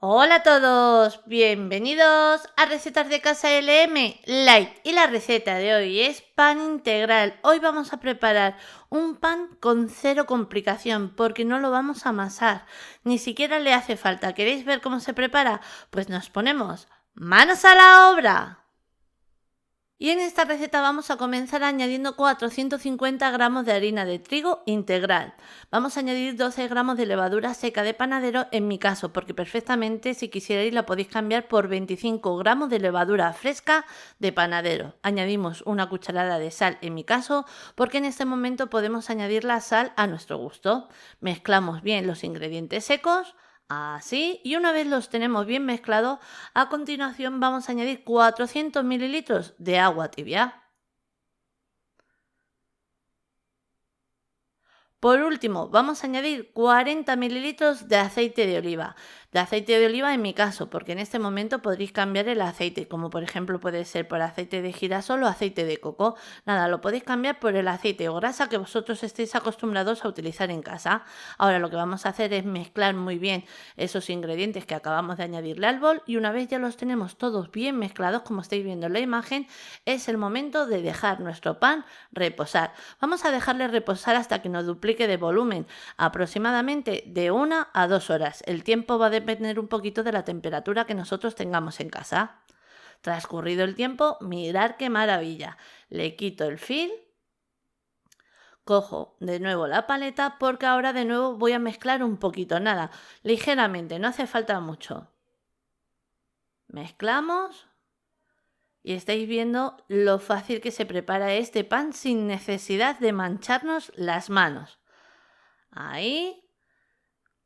Hola a todos, bienvenidos a Recetas de Casa LM Light y la receta de hoy es pan integral. Hoy vamos a preparar un pan con cero complicación porque no lo vamos a amasar, ni siquiera le hace falta. ¿Queréis ver cómo se prepara? Pues nos ponemos manos a la obra. Y en esta receta vamos a comenzar añadiendo 450 gramos de harina de trigo integral. Vamos a añadir 12 gramos de levadura seca de panadero en mi caso, porque perfectamente si quisierais la podéis cambiar por 25 gramos de levadura fresca de panadero. Añadimos una cucharada de sal en mi caso, porque en este momento podemos añadir la sal a nuestro gusto. Mezclamos bien los ingredientes secos. Así, y una vez los tenemos bien mezclados, a continuación vamos a añadir 400 mililitros de agua tibia. Por último, vamos a añadir 40 mililitros de aceite de oliva. De aceite de oliva en mi caso, porque en este momento podréis cambiar el aceite, como por ejemplo puede ser por aceite de girasol o aceite de coco. Nada, lo podéis cambiar por el aceite o grasa que vosotros estéis acostumbrados a utilizar en casa. Ahora lo que vamos a hacer es mezclar muy bien esos ingredientes que acabamos de añadirle al bol y una vez ya los tenemos todos bien mezclados, como estáis viendo en la imagen, es el momento de dejar nuestro pan reposar. Vamos a dejarle reposar hasta que nos duplique de volumen, aproximadamente de 1 a 2 horas. El tiempo va a depender un poquito de la temperatura que nosotros tengamos en casa. Transcurrido el tiempo, mirad qué maravilla. Le quito el fil, cojo de nuevo la paleta porque ahora de nuevo voy a mezclar un poquito, nada, ligeramente, no hace falta mucho. Mezclamos. Y estáis viendo lo fácil que se prepara este pan sin necesidad de mancharnos las manos. Ahí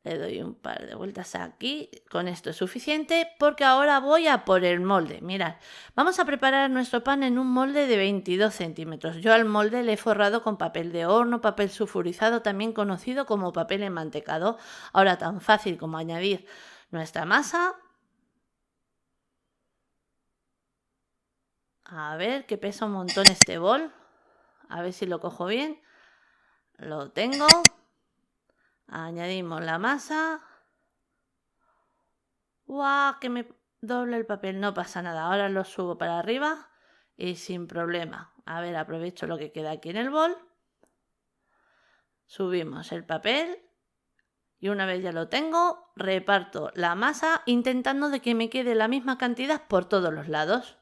le doy un par de vueltas aquí, con esto es suficiente porque ahora voy a por el molde. Mirad, vamos a preparar nuestro pan en un molde de 22 centímetros. Yo al molde le he forrado con papel de horno, papel sulfurizado, también conocido como papel enmantecado. Ahora tan fácil como añadir nuestra masa. A ver, que pesa un montón este bol. A ver si lo cojo bien. Lo tengo. Añadimos la masa. ¡Guau! Que me doble el papel. No pasa nada. Ahora lo subo para arriba y sin problema. A ver, aprovecho lo que queda aquí en el bol. Subimos el papel. Y una vez ya lo tengo, reparto la masa intentando de que me quede la misma cantidad por todos los lados.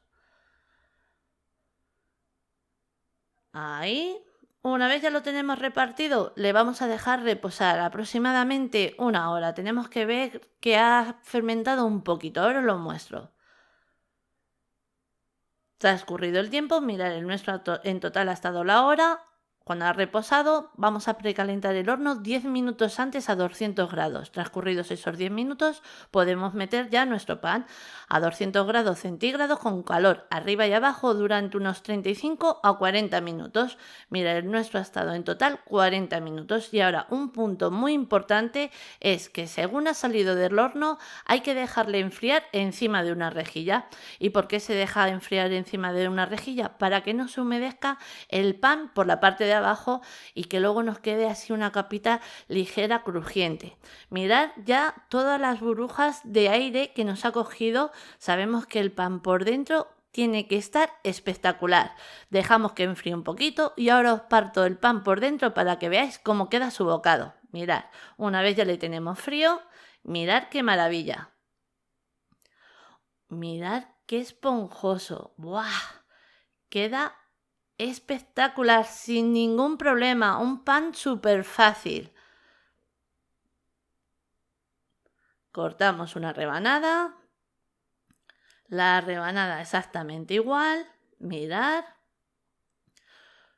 Ahí. Una vez ya lo tenemos repartido, le vamos a dejar reposar aproximadamente 1 hora. Tenemos que ver que ha fermentado un poquito. Ahora os lo muestro. Transcurrido el tiempo, mirar el nuestro en total ha estado la hora. Cuando ha reposado, vamos a precalentar el horno 10 minutos antes a 200 grados. Transcurridos esos 10 minutos, podemos meter ya nuestro pan a 200 grados centígrados con calor arriba y abajo durante unos 35 a 40 minutos. Mira, el nuestro ha estado en total 40 minutos. Y ahora un punto muy importante es que según ha salido del horno, hay que dejarle enfriar encima de una rejilla. ¿Y por qué se deja enfriar encima de una rejilla? Para que no se humedezca el pan por la parte de abajo y que luego nos quede así una capita ligera crujiente. Mirad ya todas las burbujas de aire que nos ha cogido. Sabemos que el pan por dentro tiene que estar espectacular. Dejamos que enfríe un poquito y ahora os parto el pan por dentro para que veáis cómo queda su bocado. Mirad, una vez ya le tenemos frío, mirad qué maravilla. Mirad qué esponjoso. ¡Buah! Queda espectacular, sin ningún problema. Un pan súper fácil. Cortamos una rebanada. La rebanada exactamente igual. Mirad.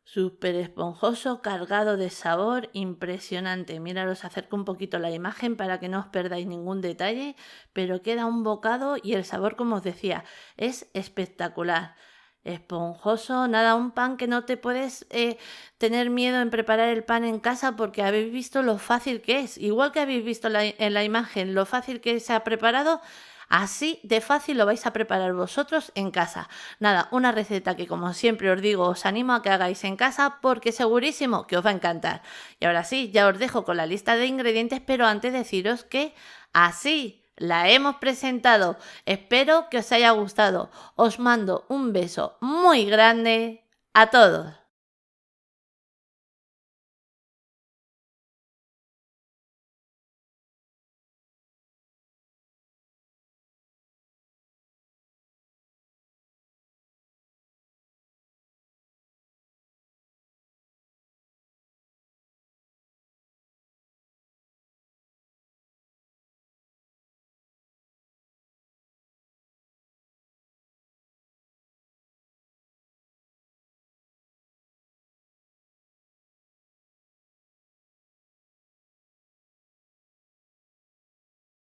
Súper esponjoso, cargado de sabor, impresionante. Mirad, os acerco un poquito la imagen para que no os perdáis ningún detalle, pero queda un bocado y el sabor, como os decía, es espectacular. Esponjoso, nada, un pan que no te puedes tener miedo en preparar el pan en casa porque habéis visto lo fácil que es. Igual que habéis visto en la imagen lo fácil que se ha preparado, así de fácil lo vais a preparar vosotros en casa. Nada, una receta que como siempre os digo, os animo a que hagáis en casa porque segurísimo que os va a encantar. Y ahora sí, ya os dejo con la lista de ingredientes, pero antes deciros que así La hemos presentado. Espero que os haya gustado. Os mando un beso muy grande a todos.